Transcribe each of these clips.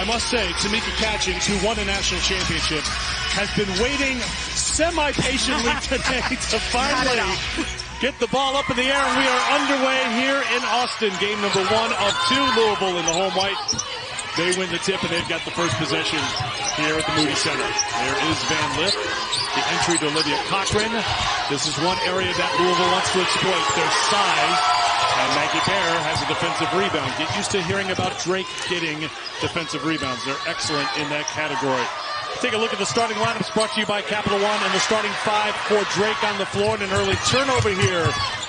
I must say, Tamika Catchings, who won a national championship, has been waiting semi-patiently today to finally get the ball up in the air, and we are underway here in Austin. Game number 1 of 2, Louisville in the home white. They win the tip, and they've got the first possession here at the Moody Center. There is Van Lith, the entry to Olivia Cochran. This is one area that Louisville wants to exploit, their size. And Maggie Bear has a defensive rebound. Get used to hearing about Drake getting defensive rebounds. They're excellent in that category. Take a look at the starting lineups brought to you by Capital One, and the starting 5 for Drake on the floor, and an early turnover here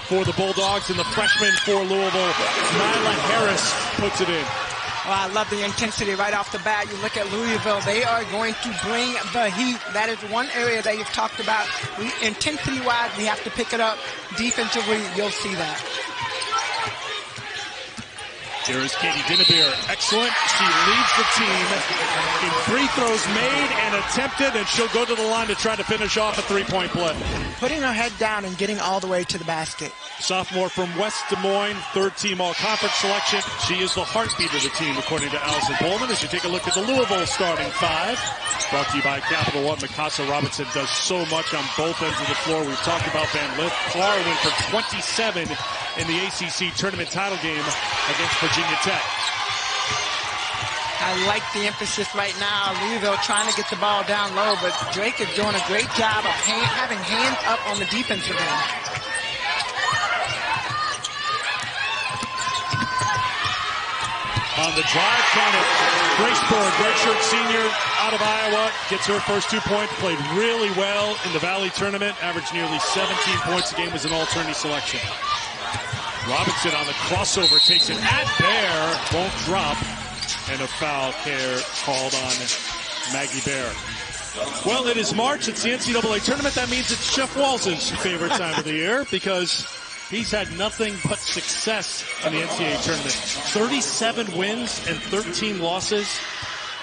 for the Bulldogs, and the freshman for Louisville, Nyla Harris, puts it in. Well, I love the intensity right off the bat. You look at Louisville, they are going to bring the heat. That is one area that you've talked about. Intensity-wise, we have to pick it up. Defensively, you'll see that. Here is Katie Dinnebeer. Excellent. She leads the team in free throws made and attempted, and she'll go to the line to try to finish off a three-point play. Putting her head down and getting all the way to the basket. Sophomore from West Des Moines, third-team all-conference selection. She is the heartbeat of the team, according to Allison Pullman. As you take a look at the Louisville starting 5, brought to you by Capital One. Mikasa Robinson does so much on both ends of the floor. We've talked about Van Lith. Clara went for 27 in the ACC tournament title game against Virginia Tech. I like the emphasis right now. Louisville trying to get the ball down low, but Drake is doing a great job of having hands up on the defensive end. On the drive counter, Grace Bird, redshirt senior out of Iowa, gets her first 2 points, played really well in the Valley tournament, averaged nearly 17 points a game, was an all-tourney selection. Robinson on the crossover takes it at Bear, won't drop, and a foul called on Maggie Bear. Well, it is March. It's the NCAA tournament. That means it's Jeff Walz's favorite time of the year because he's had nothing but success in the NCAA tournament. 37 wins and 13 losses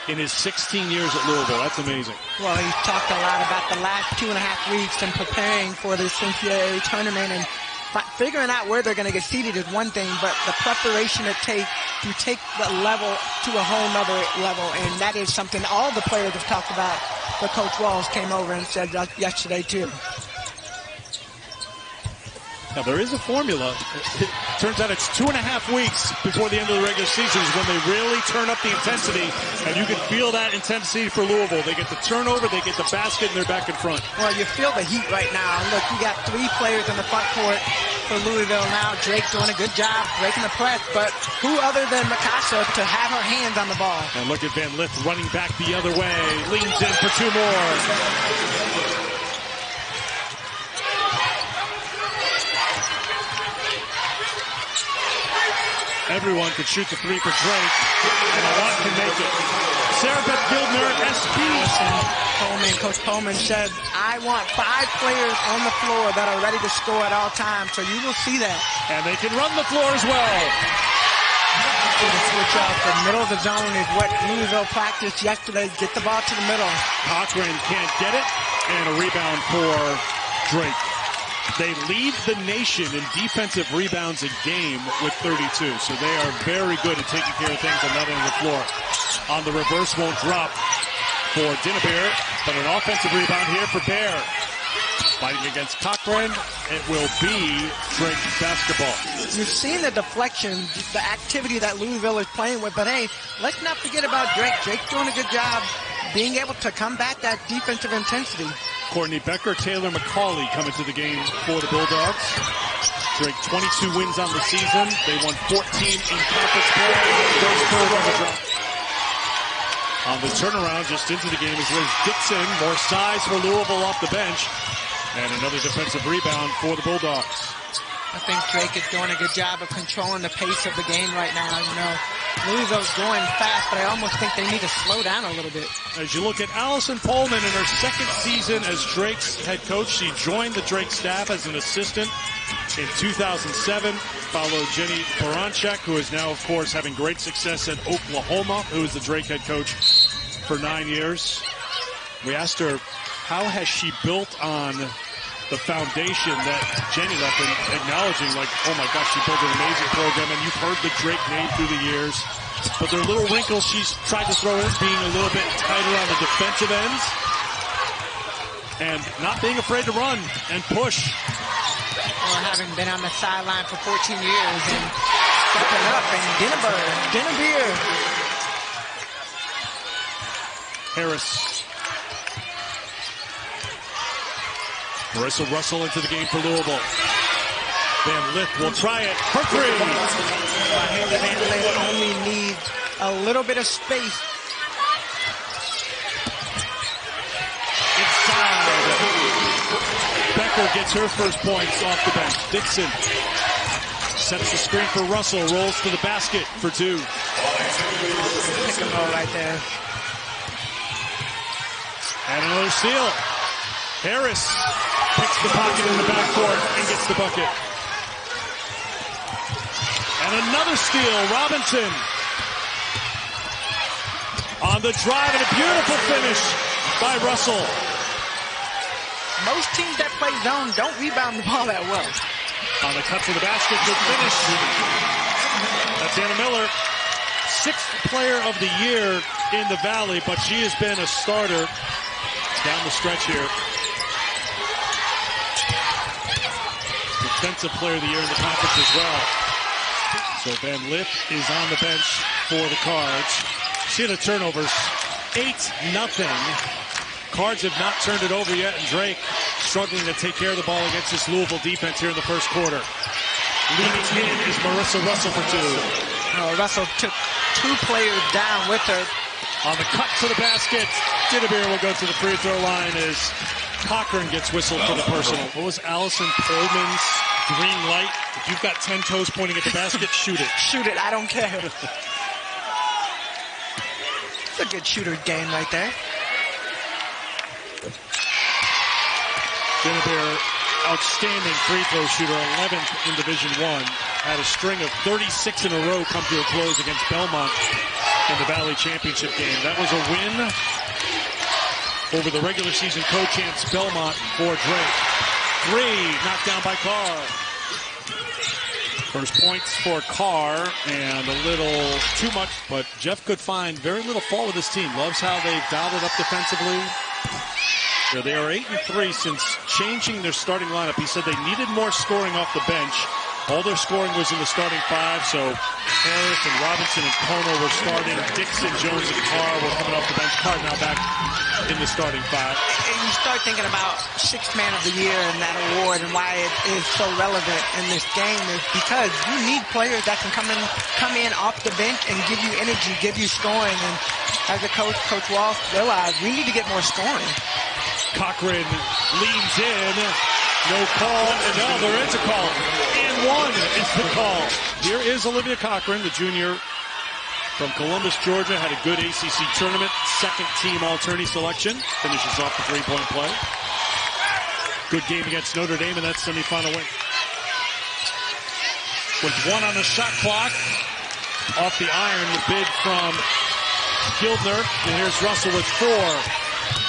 in his 16 years at Louisville. That's amazing. Well, he's talked a lot about the last 2.5 weeks and preparing for this NCAA tournament, and figuring out where they're going to get seated is one thing, but the preparation it takes to take the level to a whole nother level, and that is something all the players have talked about, but Coach Walz came over and said yesterday too. Now, there is a formula. It turns out it's 2.5 weeks before the end of the regular season is when they really turn up the intensity, and you can feel that intensity for Louisville. They get the turnover, they get the basket, and they're back in front. Well, you feel the heat right now. Look, you got 3 players in the front court for Louisville now. Drake doing a good job breaking the press, but who other than Mikasa to have her hands on the ball? And look at Van Lith running back the other way. Leans in for 2 more. Everyone could shoot the 3 for Drake, and a lot can make it. Sarah Beth Gildner, SB. Coach Pullman said, I want 5 players on the floor that are ready to score at all times, so you will see that. And they can run the floor as well. The switch off the middle of the zone is what Louisville practiced yesterday. Get the ball to the middle. Cochran can't get it, and a rebound for Drake. They lead the nation in defensive rebounds a game with 32, so they are very good at taking care of things on that end of the floor. On the reverse, won't drop for Dinnebeer, but an offensive rebound here for Bear. Fighting against Cochran, it will be Drake basketball. You've seen the deflection, the activity that Louisville is playing with, but hey, let's not forget about Drake. Drake's doing a good job being able to combat that defensive intensity. Courtney Becker, Taylor McCauley coming to the game for the Bulldogs. Drake 22 wins on the season. They won 14 in conference play. First third on the drop. On the turnaround, just into the game is Liz Dixon. More size for Louisville off the bench. And another defensive rebound for the Bulldogs. I think Drake is doing a good job of controlling the pace of the game right now. You know, Louisville's going fast, but I almost think they need to slow down a little bit. As you look at Allison Pullman in her second season as Drake's head coach, she joined the Drake staff as an assistant in 2007, followed Jenny Baranchek, who is now, of course, having great success at Oklahoma, who is the Drake head coach for 9 years. We asked her, how has she built on the foundation that Jenny left, and acknowledging like, oh my gosh, she built an amazing program, and you've heard the Drake name through the years. But there are little wrinkles she's tried to throw in, being a little bit tighter on the defensive ends. And not being afraid to run and push. Well, having been on the sideline for 14 years and stepping up, and Dinnerbeer. Harris. Marissa Russell into the game for Louisville. Van Lith will try it for three. Van Lith only needs a little bit of space. Inside. Becker gets her first points off the bench. Dixon sets the screen for Russell, rolls to the basket for two. Pick and roll right there. And another steal. Harris picks the pocket in the backcourt and gets the bucket. And another steal, Robinson. On the drive and a beautiful finish by Russell. Most teams that play zone don't rebound the ball that well. On the cut to the basket, good finish. That's Anna Miller. 6th player of the year in the Valley, but she has been a starter down the stretch here. Defensive player of the year in the conference as well. So Van Lith is on the bench for the Cards. See the turnovers. 8-0. Cards have not turned it over yet, and Drake struggling to take care of the ball against this Louisville defense here in the first quarter. Leading in is Marissa Russell for two. Russell took 2 players down with her. On the cut to the basket, Dinnerbeer will go to the free throw line as Cochran gets whistled for the personal. What was Allison Pullman's green light? If you've got 10 toes pointing at the basket, shoot it. Shoot it, I don't care. It's a good shooter game right there. Dinnerbeer, outstanding free throw shooter, 11th in Division I. Had a string of 36 in a row come to a close against Belmont in the Valley Championship game. That was a win over the regular season co-champs Belmont for Drake. 3 knocked down by Carr. First points for Carr, and a little too much, but Jeff could find very little fault with his team. Loves how they've dialed it up defensively. They are 8-3 since changing their starting lineup. He said they needed more scoring off the bench. All their scoring was in the starting 5, so Harris and Robinson and Kono were starting. Dixon, Jones, and Carr were coming off the bench. Carr now back in the starting 5. And you start thinking about 6th man of the year and that award and why it is so relevant in this game is because you need players that can come in off the bench and give you energy, give you scoring. And as a coach, Coach Walsh realized we need to get more scoring. Cochran leans in. No call, and now there is a call. And 1 is the call. Here is Olivia Cochran, the junior from Columbus, Georgia. Had a good ACC tournament. 2nd team all-tourney selection. Finishes off the three-point play. Good game against Notre Dame in that semifinal win. With 1 on the shot clock. Off the iron, the bid from Gildner. And here's Russell with 4.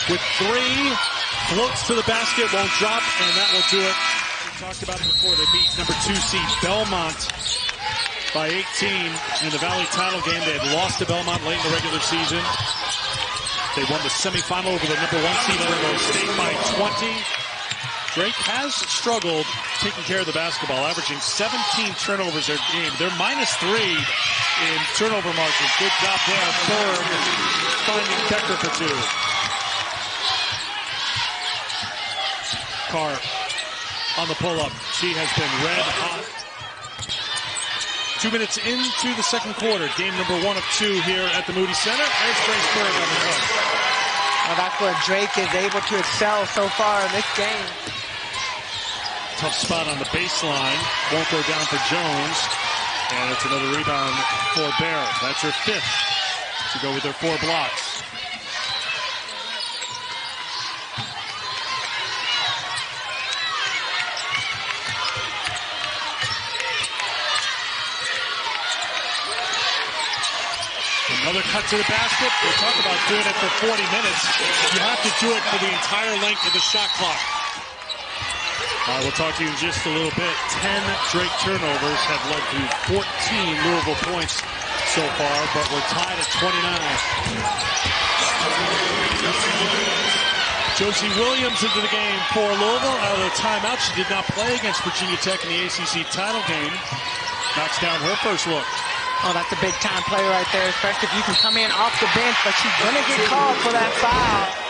With 3. Floats to the basket, won't drop, and that will do it. We talked about it before. They beat number 2 seed Belmont by 18 in the Valley title game. They had lost to Belmont late in the regular season. They won the semifinal over the number 1 seed Illinois State by 20. Drake has struggled taking care of the basketball, averaging 17 turnovers a game. They're -3 in turnover margin. Good job there. Berg finding Becker for 2. Carr on the pull-up. She has been red hot. 2 minutes into the second quarter. Game number 1 of 2 here at the Moody Center. There's Grace Berg on the hook. Well, that's where Drake is able to excel so far in this game. Tough spot on the baseline. Won't go down for Jones. And it's another rebound for Bear. That's her 5th to go with her 4 blocks. Another cut to the basket. We'll talk about doing it for 40 minutes. You have to do it for the entire length of the shot clock. We'll talk to you in just a little bit. 10 Drake turnovers have led to 14 Louisville points so so far, but we're tied at 29. Josie Williams into the game for Louisville. Out of the timeout, she did not play against Virginia Tech in the ACC title game. Knocks down her first look. Oh, that's a big-time play right there, especially if you can come in off the bench, but she's going to get called for that foul.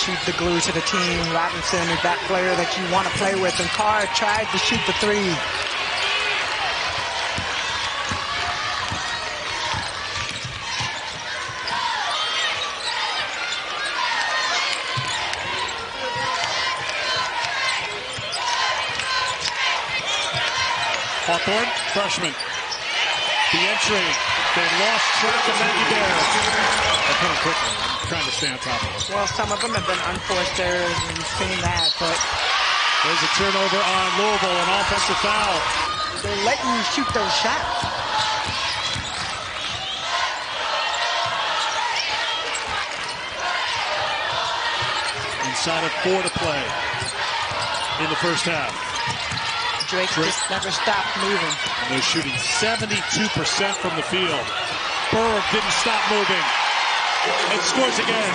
She's the glue to the team. Robinson is that player that you want to play with, and Carr tried to shoot the three. Hawthorne, freshman. The entry. They lost track of Maggie Bear. They're coming quickly. I'm trying to stay on top of it. Well, some of them have been unforced errors, and you've seen that, but there's a turnover on Louisville, an offensive foul. They're letting you shoot those shots. Inside of 4 to play in the first half. Drake just never stopped moving. And they're shooting 72% from the field. Berg didn't stop moving. And scores again.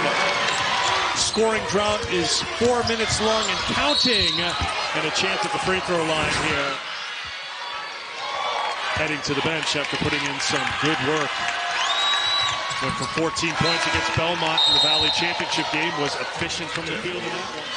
Scoring drought is 4 minutes long and counting. And a chance at the free throw line here. Heading to the bench after putting in some good work. Went for 14 points against Belmont in the Valley Championship game. Was efficient from the field in that one.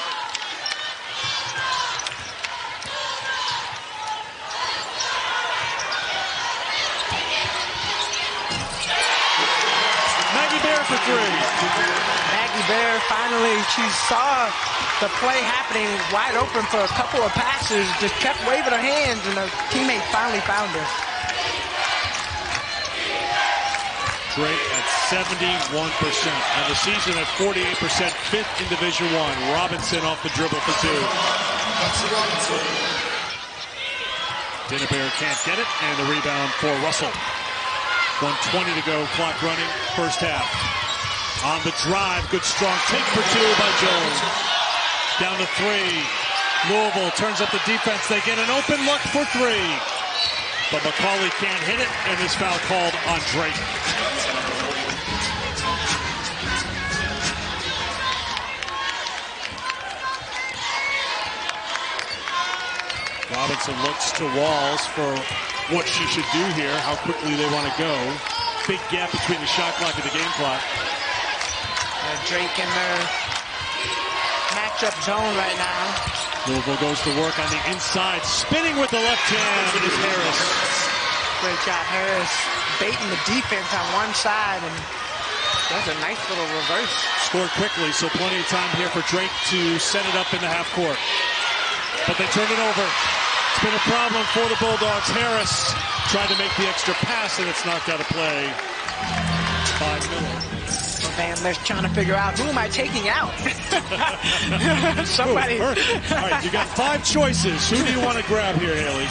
For 3. Maggie Bear finally, she saw the play happening wide open for a couple of passes, just kept waving her hands, and her teammate finally found her. Drake at 71%. On the season at 48%, 5th in Division I. Robinson off the dribble for 2. Dinnerbear can't get it, and the rebound for Russell. 1:20 to go, clock running, first half. On the drive, good strong take for 2 by Jones. Down to 3. Louisville turns up the defense. They get an open look for 3. But McCauley can't hit it, and this foul called on Drake. Robinson looks to Walls for what she should do here, how quickly they want to go. Big gap between the shot clock and the game clock. Drake in their matchup zone right now. Louisville goes to work on the inside. Spinning with the left hand is Harris. Great job, Harris. Baiting the defense on one side, and that's a nice little reverse. Scored quickly, so plenty of time here for Drake to set it up in the half court. But they turn it over. It's been a problem for the Bulldogs. Harris tried to make the extra pass, and it's knocked out of play by Miller. Man, they're trying to figure out, who am I taking out? Somebody. All right, you got 5 choices. Who do you want to grab here, Haley?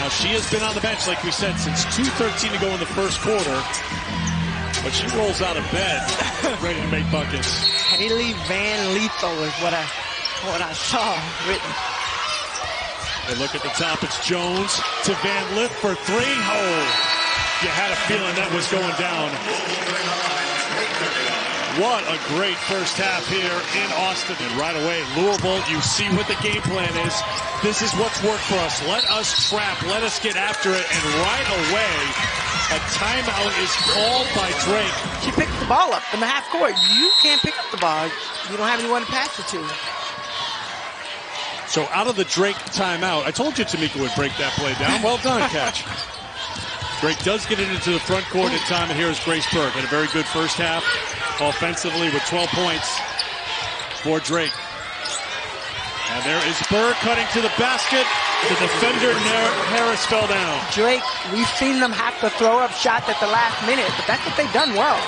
Now, she has been on the bench, like we said, since 2:13 to go in the first quarter. But she rolls out of bed, ready to make buckets. Haley Van Lethal is what I saw written. They look at the top. It's Jones to Van Lith for 3. Oh, you had a feeling that was going down. What a great first half here in Austin. And right away, Louisville, you see what the game plan is. This is what's worked for us. Let us trap. Let us get after it. And right away, a timeout is called by Drake. She picked the ball up in the half court. You can't pick up the ball. You don't have anyone to pass it to. So out of the Drake timeout, I told you Tamika would break that play down. Well done, catch. Drake does get it into the front court in time, and here's Grace Berg. Had a very good first half offensively with 12 points for Drake. And there is Berg cutting to the basket. The defender, Harris, fell down. Drake, we've seen them have to throw up shots at the last minute, but that's what they've done well.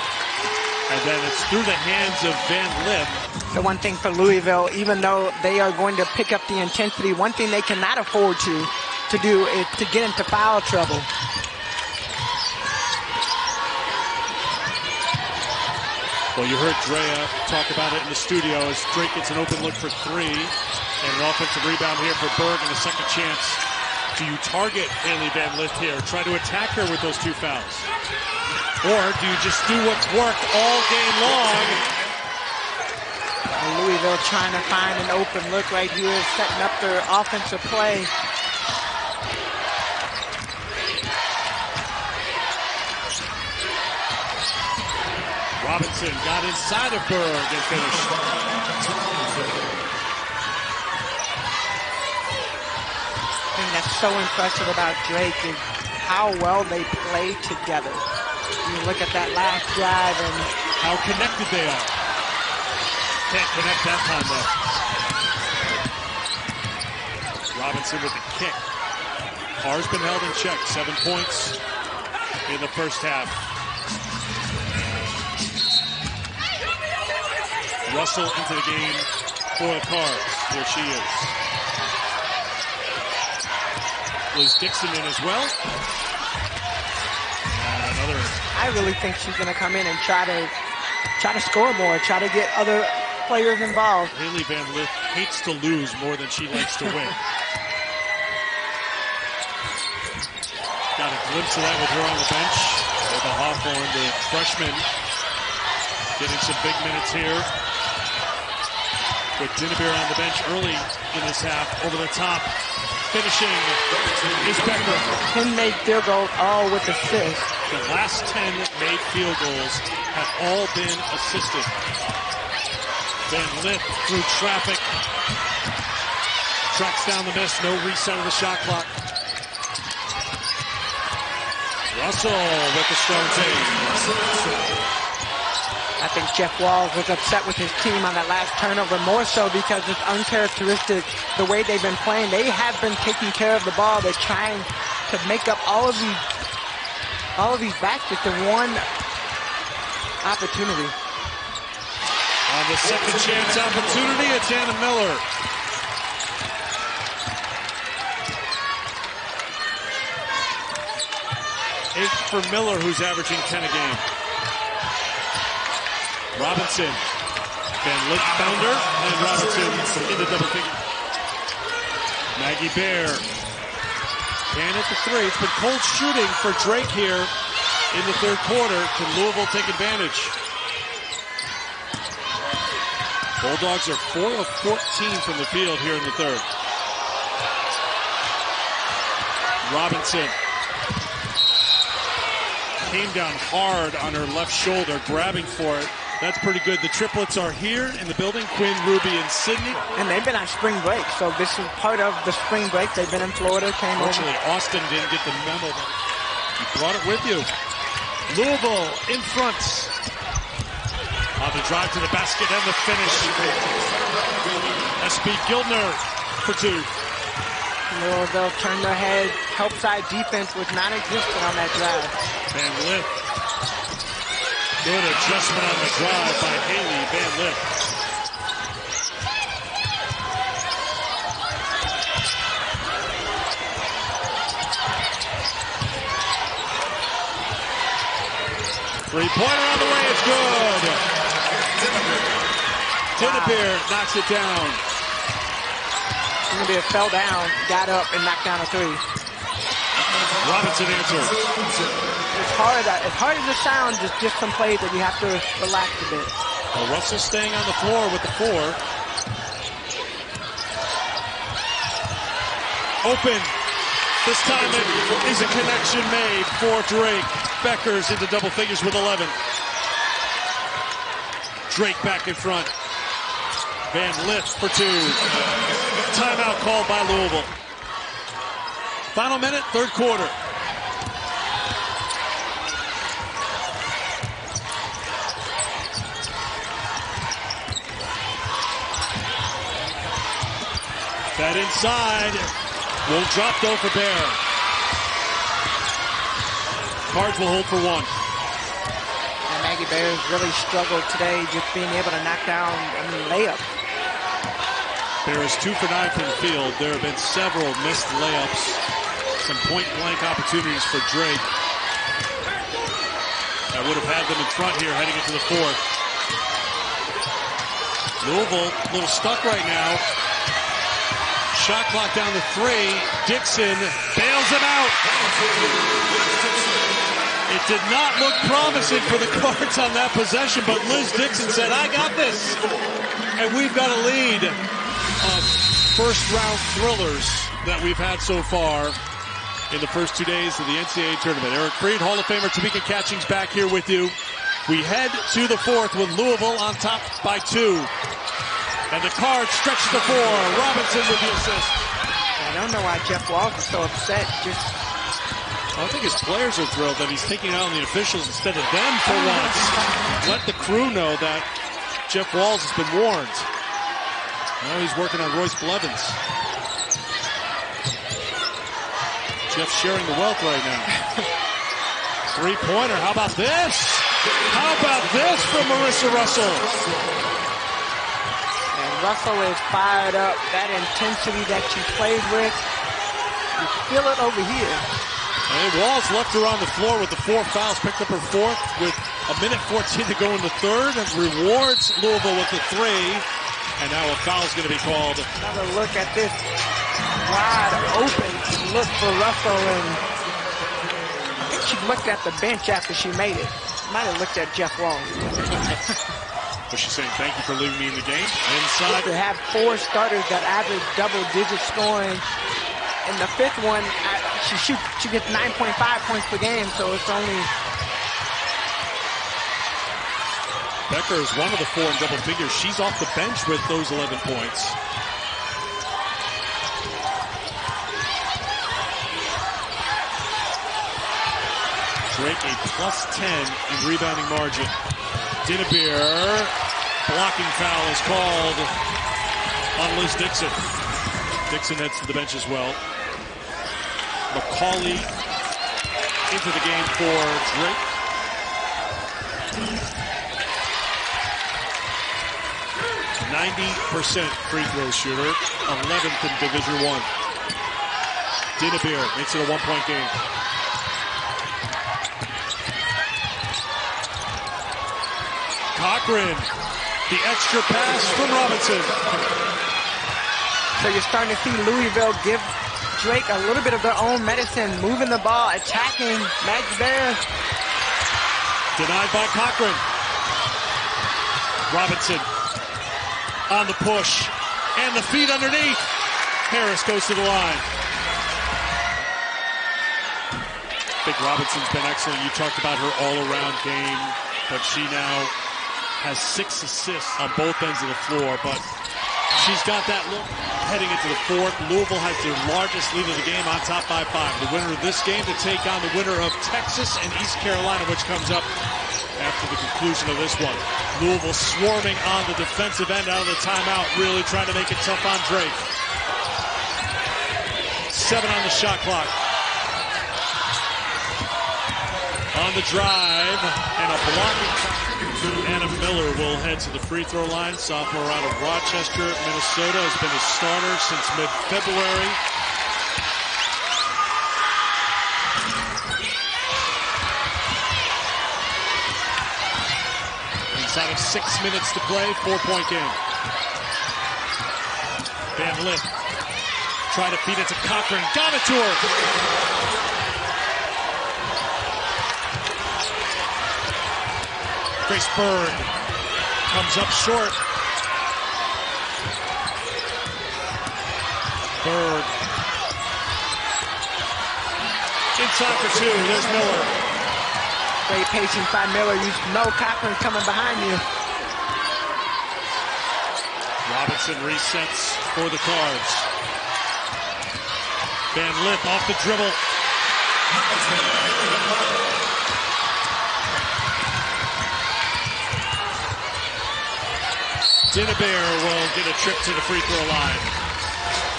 And then it's through the hands of Van Lith. The one thing for Louisville, even though they are going to pick up the intensity, one thing they cannot afford to do is to get into foul trouble. Well, you heard Drea talk about it in the studio as Drake gets an open look for 3. And an offensive rebound here for Berg and a second chance. Do you target Haley Van Lith here? Try to attack her with those 2 fouls? Or do you just do what's worked all game long? And Louisville trying to find an open look right here, setting up their offensive play. Robinson got inside of Berg and finished. The thing that's so impressive about Drake is how well they play together. You look at that last drive and how connected they are. Can't connect that time though. Robinson with the kick. Carr's been held in check. 7 points in the first half. Russell into the game for the Cards. Here she is. Liz Dixon in as well. And another. I really think she's going to come in and try to score more, try to get other players involved. Haley Van Lith hates to lose more than she likes to win. Got a glimpse of that with her on the bench. Eva Hawthorne, the freshman, getting some big minutes here. With Dinnebeer on the bench early in this half, over the top, finishing is Becker. 10 made field goals, all with assists. The last 10 made field goals have all been assisted. Van Lith through traffic, tracks down the miss, no reset of the shot clock. Russell with the strong take. I think Jeff Walls was upset with his team on that last turnover, more so because it's uncharacteristic the way they've been playing. They have been taking care of the ball. They're trying to make up all of these baskets in one opportunity. On the second chance opportunity, it's Anna Miller. Eight for Miller, who's averaging 10 a game. Robinson, Van Lith found her, and Robinson into double figure. Maggie Bear can at the 3. It's been cold shooting for Drake here in the third quarter. Can Louisville take advantage? Bulldogs are 4 of 14 from the field here in the third. Robinson came down hard on her left shoulder, grabbing for it. That's pretty good. The triplets are here in the building, Quinn, Ruby, and Sydney. And they've been on spring break, so this is part of the spring break. They've been in Florida, came over. Actually, Austin didn't get the memo that you brought it with you. Louisville in front. On the drive to the basket and the finish. S.B. Gildner for 2. Louisville turned their head. Help side defense was non-existent on that drive. Van Lith. Good adjustment on the drive by Haley Van Lith. Three-pointer on the way, it's good. Dinnebeer knocks it down. Dinnebeer fell down, got up, and knocked down a 3. Robinson answers. It's hard as it sounds, just some plays that you have to relax a bit. Well, Russell staying on the floor with the 4. Open. This time it is a connection made for Drake. Becker's into double figures with 11. Drake back in front. Van Lith for 2. Timeout called by Louisville. Final minute, third quarter. That inside. Won't drop though for Bear. Cards will hold for 1. And Maggie Bear's really struggled today just being able to knock down layups. Bear is 2 for 9 from the field. There have been several missed layups. Some point-blank opportunities for Drake. That would have had them in front here heading into the 4th. Louisville a little stuck right now. Shot clock down to 3. Dixon bails him out. It did not look promising for the Cards on that possession, but Liz Dixon said, I got this. And we've got a lead of first-round thrillers that we've had so far in the first 2 days of the NCAA tournament. Eric Freed, Hall of Famer Tamika Catchings back here with you. We head to the fourth with Louisville on top by 2. And the Cards stretch the 4. Robinson with the assist. I don't know why Jeff Walls is so upset. I think his players are thrilled that he's taking out on the officials instead of them for once. Let the crew know that Jeff Walls has been warned. Now he's working on Royce Blevins. Jeff's sharing the wealth right now. Three-pointer. How about this? How about this from Marissa Russell? Russell is fired up. That intensity that she played with, you feel it over here. And Walls left her on the floor with the 4 fouls, picked up her 4th with a minute 14 to go in the third, and rewards Louisville with the 3. And now a foul is going to be called. Another look at this wide open look for Russell, and I think she looked at the bench after she made it. Might have looked at Jeff Walls. Was she saying, thank you for leaving me in the game? Inside. To have 4 starters that average double-digit scoring. In the 5th one, she gets 9.5 points per game, so it's only... Becker is one of the 4 in double figures. She's off the bench with those 11 points. Drake a +10 in rebounding margin. Dinnebeer, blocking foul is called on Liz Dixon. Dixon heads to the bench as well. McCauley into the game for Drake. %90 free throw shooter, 11th in Division I. Dinnebeer makes it a 1-point game. Cochran, the extra pass from Robinson. So you're starting to see Louisville give Drake a little bit of their own medicine, moving the ball, attacking. Maggie Bear. Denied by Cochran. Robinson on the push. And the feet underneath. Harris goes to the line. I think Robinson's been excellent. You talked about her all-around game, but she now has 6 assists on both ends of the floor, but she's got that look heading into the 4th. Louisville has their largest lead of the game on top by 5. The winner of this game to take on the winner of Texas and East Carolina, which comes up after the conclusion of this one. Louisville swarming on the defensive end out of the timeout, really trying to make it tough on Drake. 7 on the shot clock. On the drive, and a blocking foul. Anna Miller will head to the free throw line. Sophomore out of Rochester, Minnesota, has been a starter since mid-February. Inside of 6 minutes to play, 4-point game. Van Lith try to feed it to Cochran, got it to her. Grace Bird comes up short. Bird. Inside for 2. There's Miller. Great patience by Miller. You know Cochran's coming behind you. Robinson resets for the Cards. Van Lith off the dribble. Dinnebeer will get a trip to the free throw line.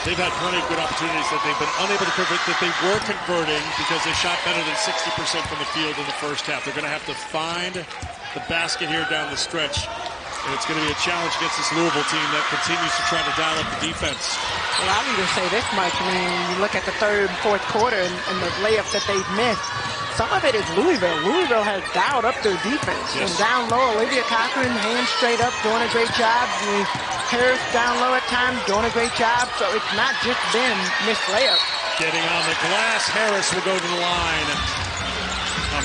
They've had plenty of good opportunities that they've been unable to convert, that they were converting because they shot better than 60% from the field in the first half. They're going to have to find the basket here down the stretch. And it's going to be a challenge against this Louisville team that continues to try to dial up the defense. Well, I'll even say this much. I mean, you look at the 3rd and 4th quarter and the layups that they've missed. Some of it is Louisville. Louisville has dialed up their defense. Yes. And down low, Olivia Cochran, hands straight up, doing a great job. I mean, Harris down low at times, doing a great job. So it's not just been missed layup. Getting on the glass, Harris will go to the line.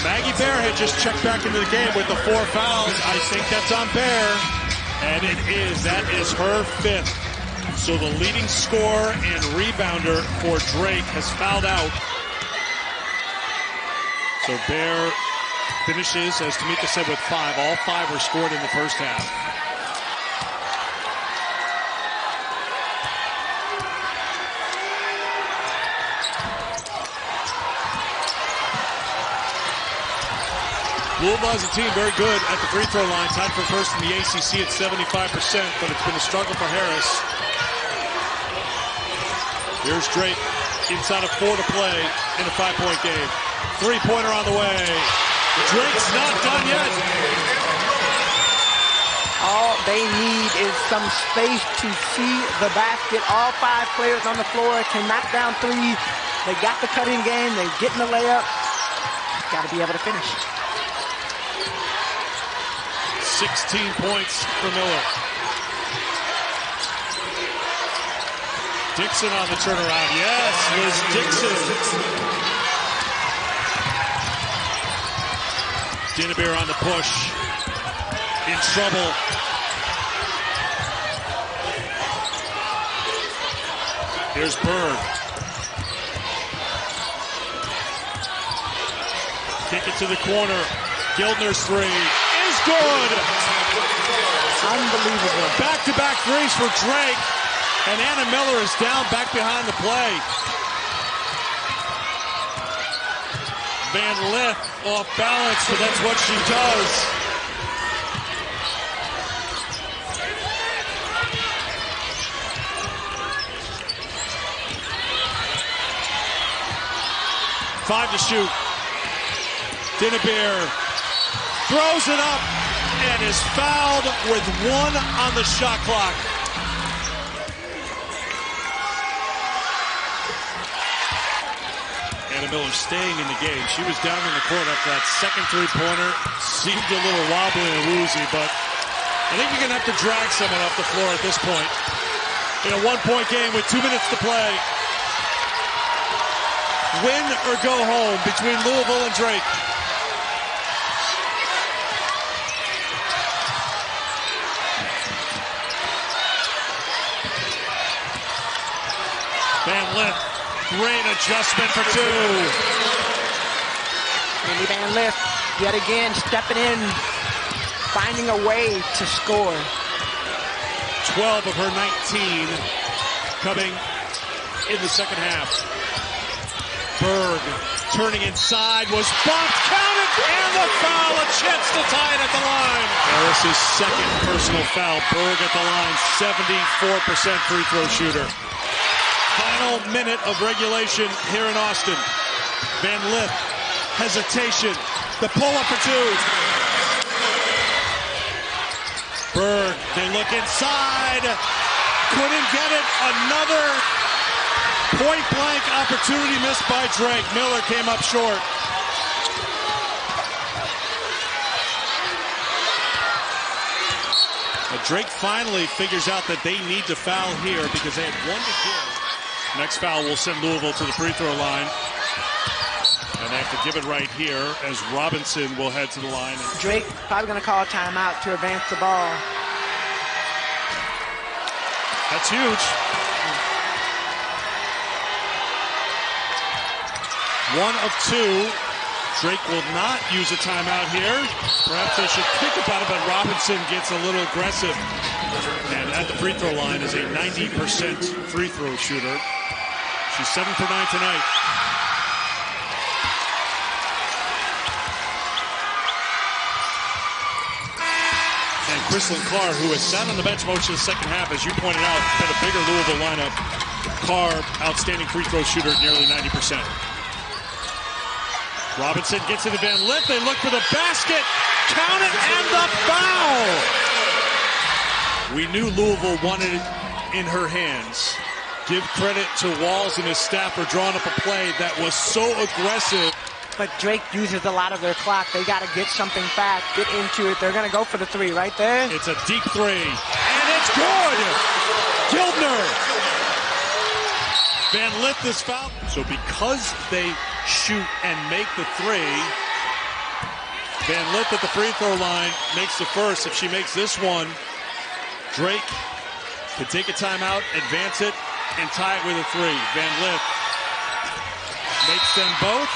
Maggie Bear had just checked back into the game with the 4 fouls. I think that's on Bear. And it is. That is her 5th. So the leading scorer and rebounder for Drake has fouled out. So Bear finishes, as Tamika said, with 5. All 5 were scored in the first half. Louisville as a team very good at the free throw line. Tied for first in the ACC at 75%, but it's been a struggle for Harris. Here's Drake inside of 4 to play in a 5-point game. 3-pointer on the way. Drake's not done yet. All they need is some space to see the basket. All 5 players on the floor can knock down 3. They got the cutting game. They're getting the layup. Got to be able to finish. 16 points for Miller. Dixon on the turnaround. Yes, Liz Dixon. Dinnebeer on the push. In trouble. Here's Bird. Kick it to the corner. Gildner's 3. Good. Unbelievable. Back-to-back threes for Drake. And Anna Miller is down back behind the play. Van Lith off balance, but that's what she does. Five to shoot. Dinnebeer throws it up and is fouled with 1 on the shot clock. Anna Miller staying in the game. She was down in the court after that second 3-pointer. Seemed a little wobbly and woozy, but I think you're going to have to drag someone off the floor at this point. In a 1-point game with 2 minutes to play. Win or go home between Louisville and Drake. Van Lith, great adjustment for 2. Lily Van Lith, yet again, stepping in, finding a way to score. 12 of her 19 coming in the second half. Berg turning inside, was bumped, counted, and the foul. A chance to tie it at the line. Harris's second personal foul. Berg at the line, 74% free throw shooter. Final minute of regulation here in Austin. Van Lith, hesitation. The pull-up for 2. Berg, they look inside. Couldn't get it. Another point-blank opportunity missed by Drake. Miller came up short. But Drake finally figures out that they need to foul here because they had 1 to give. Next foul will send Louisville to the free throw line. And they have to give it right here as Robinson will head to the line. Drake probably going to call a timeout to advance the ball. That's huge. 1 of 2. Drake will not use a timeout here. Perhaps they should think about it, but Robinson gets a little aggressive. And at the free throw line is a 90% free throw shooter. She's 7 for 9 tonight. And Chrislyn Carr, who has sat on the bench most of the second half, as you pointed out, had a bigger Louisville lineup. Carr, outstanding free throw shooter, nearly 90%. Robinson gets it to Van Lith. They look for the basket. Count it, and the foul! We knew Louisville wanted it in her hands. Give credit to Walls and his staff for drawing up a play that was so aggressive. But Drake uses a lot of their clock. They got to get something fast, get into it. They're going to go for the 3 right there. It's a deep 3. And That's good. Gildner. Van Lith is fouled. So because they shoot and make the three, Van Lith at the free throw line makes the first. If she makes this one, Drake can take a timeout, advance it, and tie it with a three. Van Lith makes them both.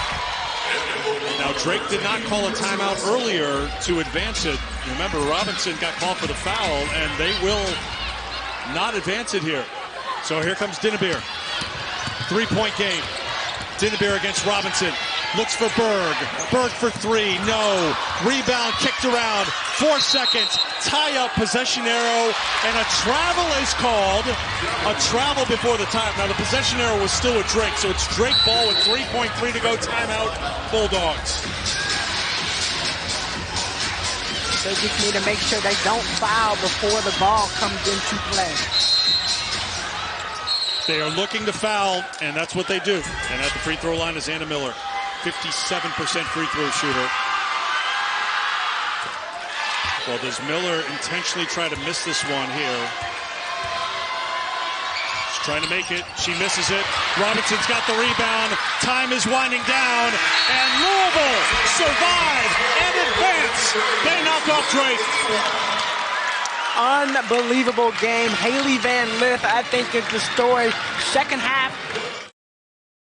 Now, Drake did not call a timeout earlier to advance it. Remember, Robinson got called for the foul, and they will not advance it here. So here comes Dinnebeer. Three-point game. Dinnebeer against Robinson. Looks for Berg. Berg for three. No. Rebound kicked around. 4 seconds. Tie up, possession arrow, and a travel is called. A travel before the time. Now the possession arrow was still with Drake, so it's Drake ball with 3.3 to go. Timeout, Bulldogs. They just need to make sure they don't foul before the ball comes into play. They are looking to foul, and that's what they do. And at the free throw line is Anna Miller. 57% free throw shooter. Well, does Miller intentionally try to miss this one here? She's trying to make it. She misses it. Robinson's got the rebound. Time is winding down. And Louisville survive and advance. They knock off Drake. Unbelievable game. Haley Van Lith, I think, is the story. Second half,